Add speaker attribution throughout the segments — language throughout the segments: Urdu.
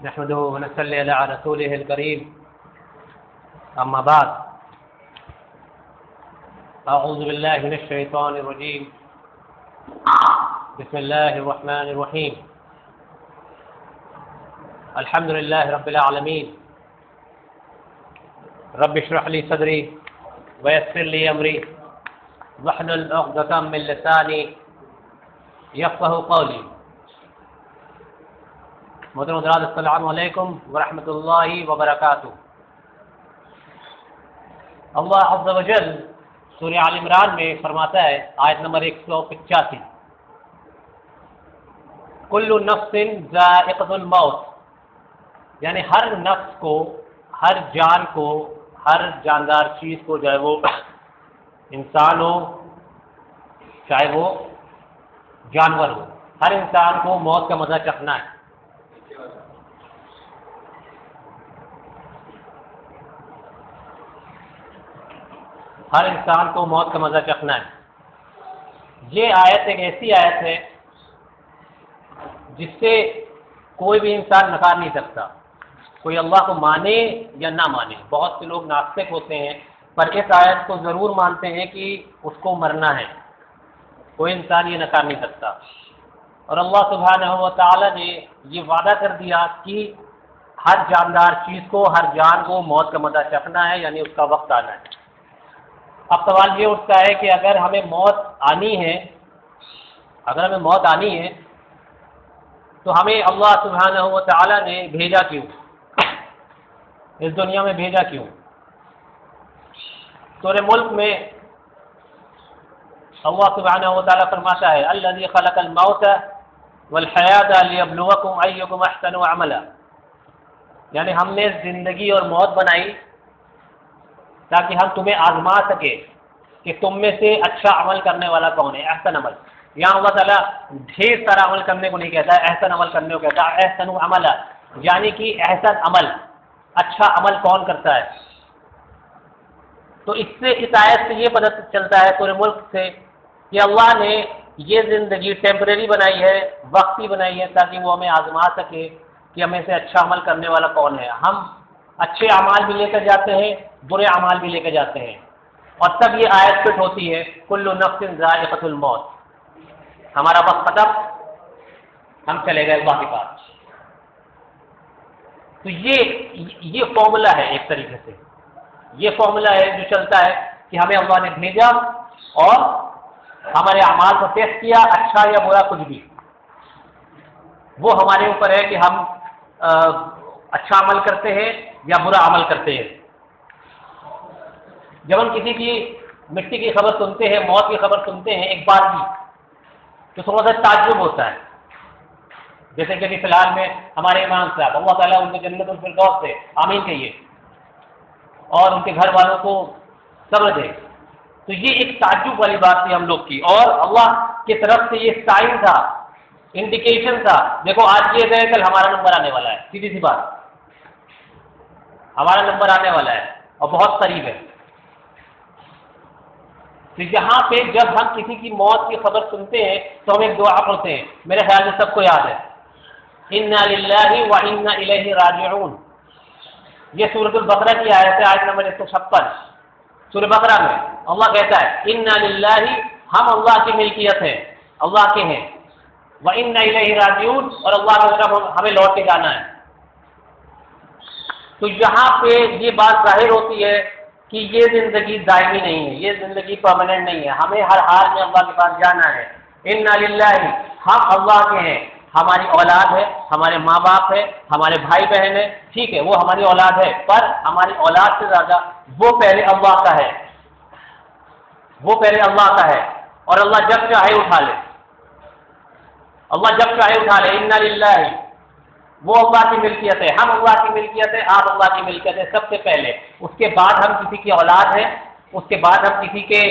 Speaker 1: نحمده ونصلي على رسوله الكريم أما بعد أعوذ بالله من الشيطان الرجيم بسم الله الرحمن الرحيم الحمد لله رب العالمين رب اشرح لي صدري ويسر لي أمري واحلل عقدة من لساني يفقهوا قولي. محترم حضرات السلام علیکم ورحمۃ اللہ وبرکاتہ. اللہ عز و جل سورہ آل عمران میں فرماتا ہے آیت نمبر 185 کل نفس ذائقۃ الموت، یعنی ہر نفس کو، ہر جان کو، ہر جاندار چیز کو، چاہے وہ انسان ہو چاہے وہ جانور ہو، ہر انسان کو موت کا مزہ چکھنا ہے. ہر انسان کو موت کا مزہ چکھنا ہے. یہ آیت ایک ایسی آیت ہے جس سے کوئی بھی انسان نکار نہیں سکتا، کوئی اللہ کو مانے یا نہ مانے. بہت سے لوگ ناستک ہوتے ہیں پر اس آیت کو ضرور مانتے ہیں کہ اس کو مرنا ہے. کوئی انسان یہ نکار نہیں سکتا. اور اللہ سبحانہ و تعالی نے یہ وعدہ کر دیا کہ ہر جاندار چیز کو، ہر جان کو موت کا مزہ چکھنا ہے، یعنی اس کا وقت آنا ہے. اب سوال یہ اٹھتا ہے کہ اگر ہمیں موت آنی ہے تو ہمیں اللہ سبحانہ و تعالی نے بھیجا کیوں، اس دنیا میں بھیجا کیوں؟ سورہ ملک میں اللہ سبحانہ و تعالی فرماتا ہے الذی خلق الموت والحیات لیبلوکم ایکم احسن عملا، یعنی ہم نے زندگی اور موت بنائی تاکہ ہم تمہیں آزما سکے کہ تم میں سے اچھا عمل کرنے والا کون ہے، احسن عمل. یہاں اللہ تعالیٰ ڈھیر سارا عمل کرنے کو نہیں کہتا ہے، احسن عمل کرنے کو کہتا ہے. احسن عمل یعنی کہ احسن عمل، اچھا عمل کون کرتا ہے. تو اس آیت سے یہ پتہ چلتا ہے سورہ ملک سے کہ اللہ نے یہ زندگی ٹیمپریری بنائی ہے، وقتی بنائی ہے تاکہ وہ ہمیں آزما سکے کہ ہمیں سے اچھا عمل کرنے والا کون ہے. ہم اچھے اعمال بھی لے کر جاتے ہیں، برے اعمال بھی لے کر جاتے ہیں، اور تب یہ آیت فٹ ہوتی ہے کل نفس ذائقۃ الموت. ہمارا وقت ختم، ہم چلے گئے اللہ کے پاس. تو یہ فارمولا ہے، ایک طریقے سے یہ فارمولا ہے جو چلتا ہے کہ ہمیں اللہ نے بھیجا اور ہمارے اعمال کو ٹیسٹ کیا، اچھا یا برا کچھ بھی. وہ ہمارے اوپر ہے کہ ہم اچھا عمل کرتے ہیں یا برا عمل کرتے ہیں. جب ہم کسی کی مٹی کی خبر سنتے ہیں، موت کی خبر سنتے ہیں ایک بار بھی، تو تھوڑا سا تعجب ہوتا ہے. جیسے کہ فی الحال میں ہمارے امام صاحب، اللہ تعالیٰ ان کو جنت الفردوس سے آمین کہیے اور ان کے گھر والوں کو صبر دے. تو یہ ایک تعجب والی بات تھی ہم لوگ کی، اور اللہ کی طرف سے یہ سائن تھا، انڈیکیشن تھا. دیکھو آج یہ ہے، کل ہمارا نمبر آنے والا ہے. سیدھی سی بات، ہمارا نمبر آنے والا ہے اور بہت قریب ہے. تو یہاں پہ جب ہم کسی کی موت کی خبر سنتے ہیں تو ہم ایک دعا پڑھتے ہیں، میرے خیال میں سب کو یاد ہے، انا للہ و انا الیہ راجعون. یہ سورۃ البقرہ کی آیت ہے، آیت نمبر 156 سورہ بقرہ میں. اللہ کہتا ہے انا للہ، ہم اللہ کی ملکیت ہیں، اللہ کے ہیں، و انا الیہ راجعون، اور اللہ کی طرف ہمیں لوٹ کے جانا ہے. تو یہاں پہ یہ بات ظاہر ہوتی ہے کہ یہ زندگی دائمی نہیں ہے، یہ زندگی پرماننٹ نہیں ہے، ہمیں ہر حال میں اللہ کے پاس جانا ہے. انا للہ، ہم اللہ کے ہیں، ہماری اولاد ہے، ہمارے ماں باپ ہے، ہمارے بھائی بہن ہے، ٹھیک ہے وہ ہماری اولاد ہے، پر ہماری اولاد سے زیادہ وہ پہلے اللہ کا ہے، وہ پہلے اللہ کا ہے. اور اللہ جب چاہے اٹھا لے، اللہ جب چاہے اٹھا لے. انا للہ، وہ اللہ کی ملکیت ہے، ہم اللہ کی ملکیت ہے، آپ اللہ کی ملکیت ہے سب سے پہلے. اس کے بعد ہم کسی کی اولاد ہیں، اس کے بعد ہم کسی کے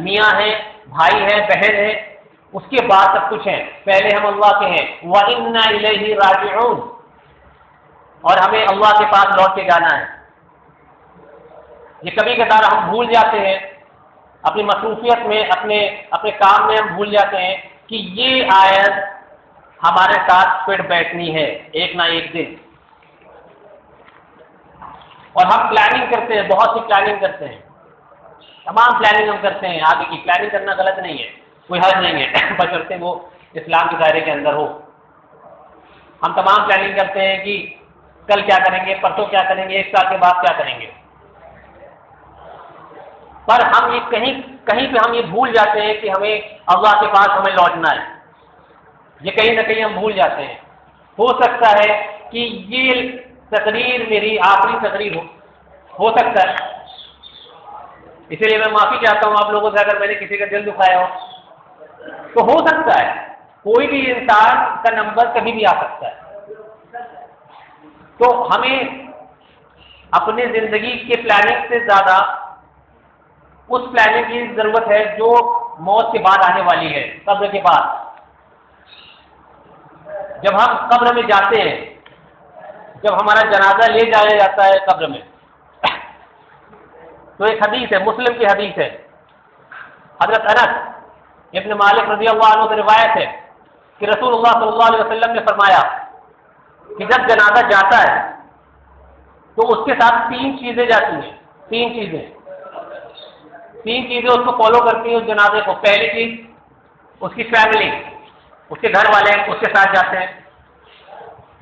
Speaker 1: میاں ہیں، بھائی ہیں، بہن ہیں، اس کے بعد سب کچھ ہیں. پہلے ہم اللہ کے ہیں. وَإِنَّا إِلَيْهِ رَاجِعُونَ، اور ہمیں اللہ کے پاس لوٹ کے جانا ہے. یہ کبھی کبھار ہم بھول جاتے ہیں، اپنی مصروفیت میں، اپنے کام میں ہم بھول جاتے ہیں کہ یہ آیت ہمارے ساتھ پھر بیٹھنی ہے ایک نہ ایک دن، اور ہم پلاننگ کرتے ہیں، بہت سی پلاننگ کرتے ہیں، تمام پلاننگ ہم کرتے ہیں۔ آگے کی پلاننگ کرنا غلط نہیں ہے، کوئی حرج نہیں ہے، بشرطے وہ اسلام کے دائرے کے اندر ہو۔ ہم تمام پلاننگ کرتے ہیں کہ کل کیا کریں گے، پرسوں کیا کریں گے، ایک سال کے بعد کیا کریں گے، پر ہم یہ کہیں پہ ہم یہ بھول جاتے ہیں کہ ہمیں اللہ کے پاس ہمیں لوٹنا ہے، یہ کہیں نہ کہیں ہم بھول جاتے ہیں۔ ہو سکتا ہے کہ یہ تقریر میری آخری تقریر ہو سکتا ہے، اسی لیے میں معافی چاہتا ہوں آپ لوگوں سے اگر میں نے کسی کا دل دکھایا ہو، تو ہو سکتا ہے کوئی بھی انسان کا نمبر کبھی بھی آ سکتا ہے۔ تو ہمیں اپنی زندگی کے پلاننگ سے زیادہ اس پلاننگ کی ضرورت ہے جو موت کے بعد آنے والی ہے، قبر کے بعد۔ جب ہم قبر میں جاتے ہیں، جب ہمارا جنازہ لے جایا جاتا ہے قبر میں، تو ایک حدیث ہے، مسلم کی حدیث ہے، حضرت انس ابن مالک رضی اللہ عنہ سے روایت ہے کہ رسول اللہ صلی اللہ علیہ وسلم نے فرمایا کہ جب جنازہ جاتا ہے تو اس کے ساتھ تین چیزیں جاتی ہیں، تین چیزیں اس کو فالو کرتی ہیں اس جنازے کو۔ پہلی چیز اس کی فیملی، اس کے گھر والے اس کے ساتھ جاتے ہیں۔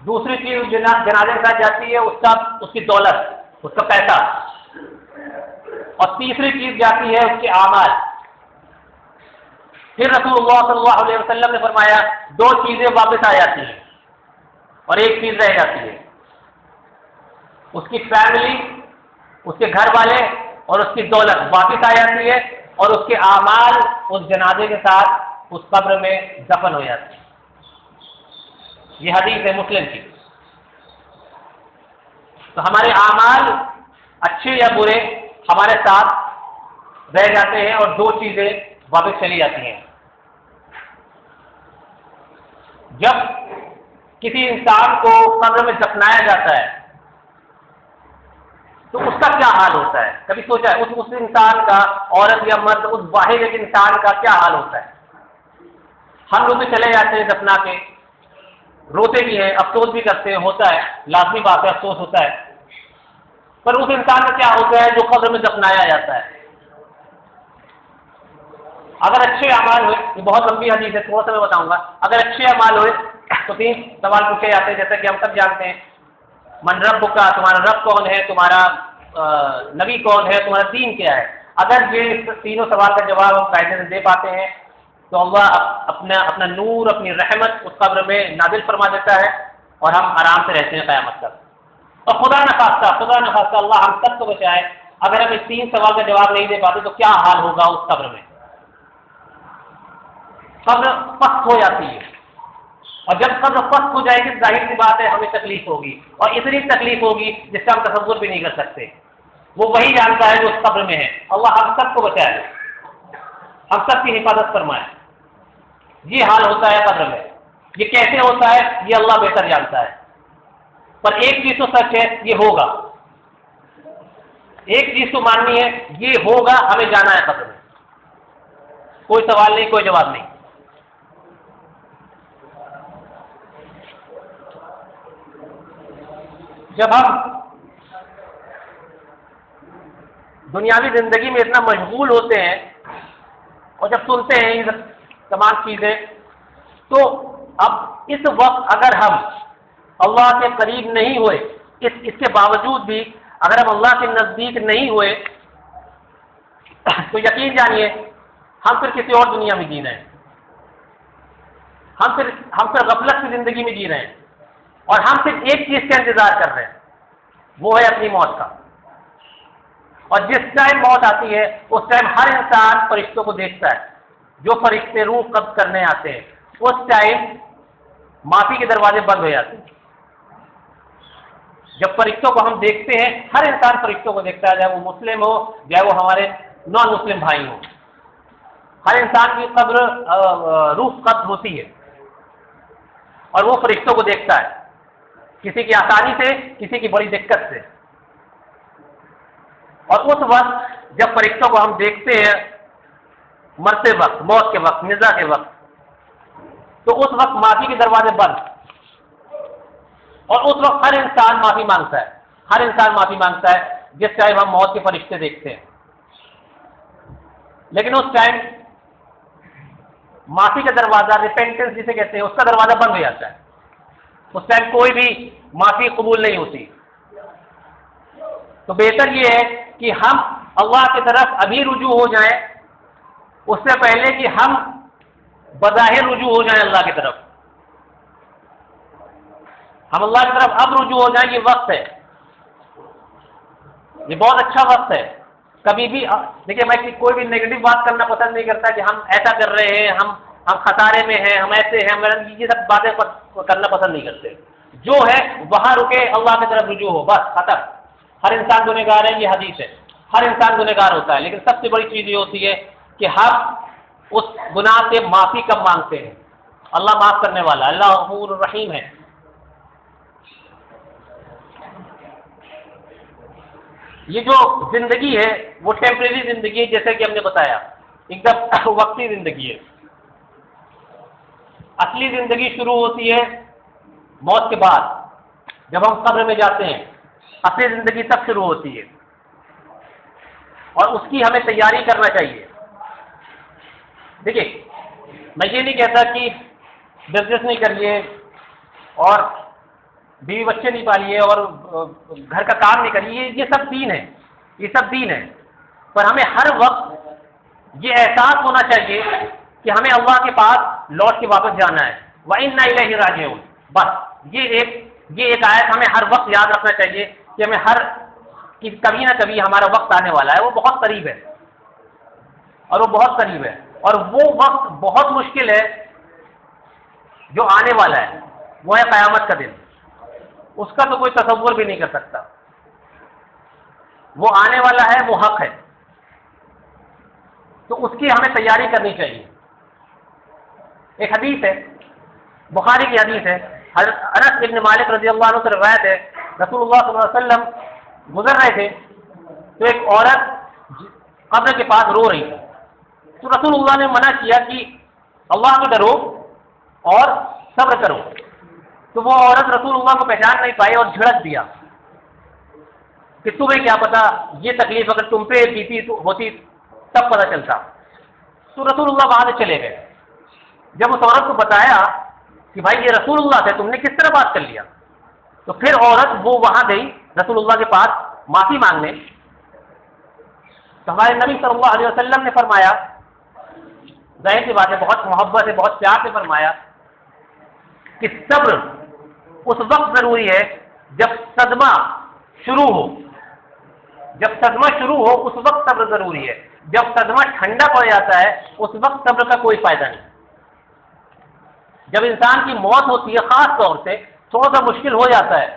Speaker 1: دوسری چیز جنازے کے ساتھ جاتی ہے اس کی دولت، اس کا پیسہ، اور تیسری چیز جاتی ہے اس کے اعمال۔ پھر رسول اللہ صلی اللہ علیہ وسلم نے فرمایا دو چیزیں واپس آ جاتی ہیں اور ایک چیز رہ جاتی ہے، اس کی فیملی، اس کے گھر والے اور اس کی دولت واپس آ جاتی ہے، اور اس کے اعمال اس جنازے کے ساتھ اس قبر میں دفن ہو جاتے ہیں۔ یہ حدیث ہے مسلم کی۔ تو ہمارے اعمال اچھے یا برے ہمارے ساتھ رہ جاتے ہیں اور دو چیزیں واپس چلی جاتی ہیں۔ جب کسی انسان کو قبر میں دفنایا جاتا ہے تو اس کا کیا حال ہوتا ہے؟ کبھی سوچا ہے اس انسان کا، عورت یا مرد، اس واحد ایک انسان کا کیا حال ہوتا ہے؟ ہم لوگ بھی چلے جاتے ہیں دفنا کے، روتے بھی ہیں، افسوس بھی کرتے ہیں، ہوتا ہے، لازمی بات ہے، افسوس ہوتا ہے، پر اس انسان کا کیا ہوتا ہے جو قبر میں دفنایا جاتا ہے؟ اگر اچھے اعمال ہوئے، یہ بہت لمبی حدیث ہے، تھوڑا سا میں بتاؤں گا، اگر اچھے اعمال ہوئے تو تین سوال پوچھے جاتے ہیں، جیسا کہ ہم سب جانتے ہیں، من رب کا، تمہارا رب کون ہے، تمہارا نبی کون ہے، تمہارا دین کیا ہے۔ اگر یہ تینوں سوال کا جواب ہم قاعدے سے دے پاتے ہیں تو اللہ اپنا نور، اپنی رحمت اس قبر میں نازل فرما دیتا ہے اور ہم آرام سے رہتے ہیں قیامت تک۔ اور خدا نخواستہ اللہ ہم سب کو بچائے، اگر ہم اس تین سوال کا جواب نہیں دے پاتے تو کیا حال ہوگا اس قبر میں؟ قبر پست ہو جاتی ہے، اور جب قبر پست ہو جائے گی ظاہر سی بات ہے ہمیں تکلیف ہوگی، اور اتنی تکلیف ہوگی جس کا ہم تصور بھی نہیں کر سکتے۔ وہ وہی جانتا ہے جو اس قبر میں ہے۔ اللہ ہم سب کو بچائے، ہم سب کی حفاظت فرمائے۔ یہ حال ہوتا ہے قبر میں، یہ کیسے ہوتا ہے یہ اللہ بہتر جانتا ہے، پر ایک چیز تو سچ ہے، یہ ہوگا۔ ایک چیز تو ماننی ہے، یہ ہوگا، ہمیں جانا ہے قبر میں، کوئی سوال نہیں، کوئی جواب نہیں۔ جب ہم دنیاوی زندگی میں اتنا مشغول ہوتے ہیں اور جب سنتے ہیں یہ تمام چیزیں، تو اب اس وقت اگر ہم اللہ کے قریب نہیں ہوئے، اس کے باوجود بھی اگر ہم اللہ کے نزدیک نہیں ہوئے تو یقین جانیے ہم پھر کسی اور دنیا میں جی رہے ہیں، ہم پھر غفلت کی زندگی میں جی رہے ہیں، اور ہم صرف ایک چیز کا انتظار کر رہے ہیں، وہ ہے اپنی موت کا۔ اور جس ٹائم موت آتی ہے اس ٹائم ہر انسان فرشتوں کو دیکھتا ہے، جو فرشتے روح قبض کرنے آتے ہیں، اس ٹائم معافی کے دروازے بند ہو جاتے ہیں۔ جب فرشتوں کو ہم دیکھتے ہیں، ہر انسان فرشتوں کو دیکھتا ہے، چاہے وہ مسلم ہو، چاہے وہ ہمارے نان مسلم بھائی ہوں، ہر انسان کی قبر روح قبض ہوتی ہے اور وہ فرشتوں کو دیکھتا ہے، کسی کی آسانی سے، کسی کی بڑی دقت سے۔ اور اس وقت جب فرشتوں کو ہم دیکھتے ہیں، مرتے وقت، موت کے وقت، نزا کے وقت، تو اس وقت معافی کے دروازے بند، اور اس وقت ہر انسان معافی مانگتا ہے، ہر انسان معافی مانگتا ہے جس ٹائم ہم موت کے فرشتے دیکھتے ہیں، لیکن اس ٹائم معافی کا دروازہ، ریپینٹنس جسے کہتے ہیں، اس کا دروازہ بند ہو جاتا ہے، اس ٹائم کوئی بھی معافی قبول نہیں ہوتی۔ تو بہتر یہ ہے کہ ہم اللہ کی طرف ابھی رجوع ہو جائیں، اس سے پہلے کہ ہم بظاہر رجوع ہو جائیں اللہ کی طرف۔ ہم اللہ کی طرف اب رجوع ہو جائیں، یہ وقت ہے، یہ بہت اچھا وقت ہے۔ کبھی بھی دیکھیے، میں کوئی بھی نگیٹو بات کرنا پسند نہیں کرتا کہ ہم ایسا کر رہے ہیں، ہم خسارے میں ہیں، ہم ایسے ہیں، یہ سب باتیں کرنا پسند نہیں کرتے۔ جو ہے وہاں رکے، اللہ کی طرف رجوع ہو، بس ختم۔ ہر انسان گنہگار ہے، یہ حدیث ہے، ہر انسان گنہگار ہوتا ہے، لیکن سب سے بڑی چیز یہ ہوتی ہے کہ ہم اس گناہ سے معافی کب مانگتے ہیں۔ اللہ معاف کرنے والا، اللہ غفور الرحیم ہے۔ یہ جو زندگی ہے وہ ٹیمپریری زندگی ہے، جیسے کہ ہم نے بتایا، ایک دم وقتی زندگی ہے۔ اصلی زندگی شروع ہوتی ہے موت کے بعد، جب ہم قبر میں جاتے ہیں، اصلی زندگی تب شروع ہوتی ہے، اور اس کی ہمیں تیاری کرنا چاہیے۔ دیکھیے، میں یہ نہیں کہتا کہ بزنس نہیں کریے اور بیوی بچے نہیں پالیے اور گھر کا کام نہیں کریے، یہ سب دین ہے، یہ سب دین ہے، پر ہمیں ہر وقت یہ احساس ہونا چاہیے کہ ہمیں اللہ کے پاس لوٹ کے واپس جانا ہے، وَإِنَّا إِلَيْهِ رَاجِعُونَ۔ بس یہ ایک آیت ہمیں ہر وقت یاد رکھنا چاہیے کہ ہمیں کبھی نہ کبھی ہمارا وقت آنے والا ہے، وہ بہت قریب ہے، اور وہ بہت قریب ہے، اور وہ وقت بہت مشکل ہے جو آنے والا ہے، وہ ہے قیامت کا دن۔ اس کا تو کوئی تصور بھی نہیں کر سکتا، وہ آنے والا ہے، وہ حق ہے، تو اس کی ہمیں تیاری کرنی چاہیے۔ ایک حدیث ہے، بخاری کی حدیث ہے، حضرت انس بن مالک رضی اللہ عنہ سے روایت ہے، رسول اللہ صلی اللہ علیہ وسلم گزر رہے تھے تو ایک عورت قبر کے پاس رو رہی تھی، تو رسول اللہ نے منع کیا کہ اللہ کو ڈرو اور صبر کرو، تو وہ عورت رسول اللہ کو پہچان نہیں پائی اور جھڑک دیا کہ تمہیں کیا پتا، یہ تکلیف اگر تم پہ بیتی ہوتی تب پتہ چلتا۔ تو رسول اللہ وہاں سے چلے گئے۔ جب اس عورت کو بتایا کہ بھائی یہ رسول اللہ تھے، تم نے کس طرح بات کر لیا، تو پھر عورت وہ وہاں گئی رسول اللہ کے پاس معافی مانگنے، تو ہمارے نبی صلی اللہ علیہ وسلم نے فرمایا، ظاہر سی بات ہے بہت محبت سے، بہت پیار سے فرمایا کہ صبر اس وقت ضروری ہے جب صدمہ شروع ہو، جب صدمہ شروع ہو اس وقت صبر ضروری ہے، جب صدمہ ٹھنڈا پڑ جاتا ہے اس وقت صبر کا کوئی فائدہ نہیں۔ جب انسان کی موت ہوتی ہے خاص طور سے تھوڑا سا مشکل ہو جاتا ہے،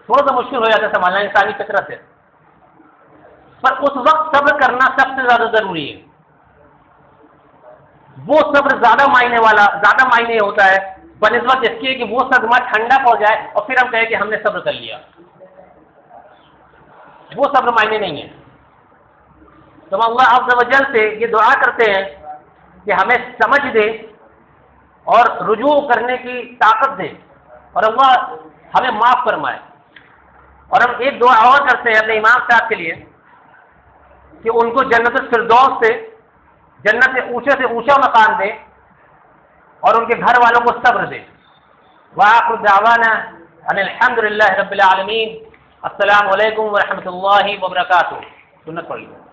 Speaker 1: سنبھالنا انسانی فطرت ہے، پر اس وقت صبر کرنا سب سے زیادہ ضروری ہے۔ وہ صبر زیادہ معنی ہوتا ہے بنسبت اس کے کہ وہ صدمہ ٹھنڈا پڑ جائے اور پھر ہم کہیں کہ ہم نے صبر کر لیا، وہ صبر معنی نہیں ہے۔ تو ہم اللہ عز و جل سے یہ دعا کرتے ہیں کہ ہمیں سمجھ دے اور رجوع کرنے کی طاقت دے، اور اللہ ہمیں معاف فرمائے۔ اور ہم ایک دعا اور کرتے ہیں اپنے امام صاحب کے لیے کہ ان کو جنت الفردوس سے، جنت سے اونچا مقام دے اور ان کے گھر والوں کو صبر دے۔ وآخر دعوانا ان الحمد للہ رب العالمین۔ السلام علیکم ورحمۃ اللہ وبرکاتہ۔ سنت پڑھ لیجیے۔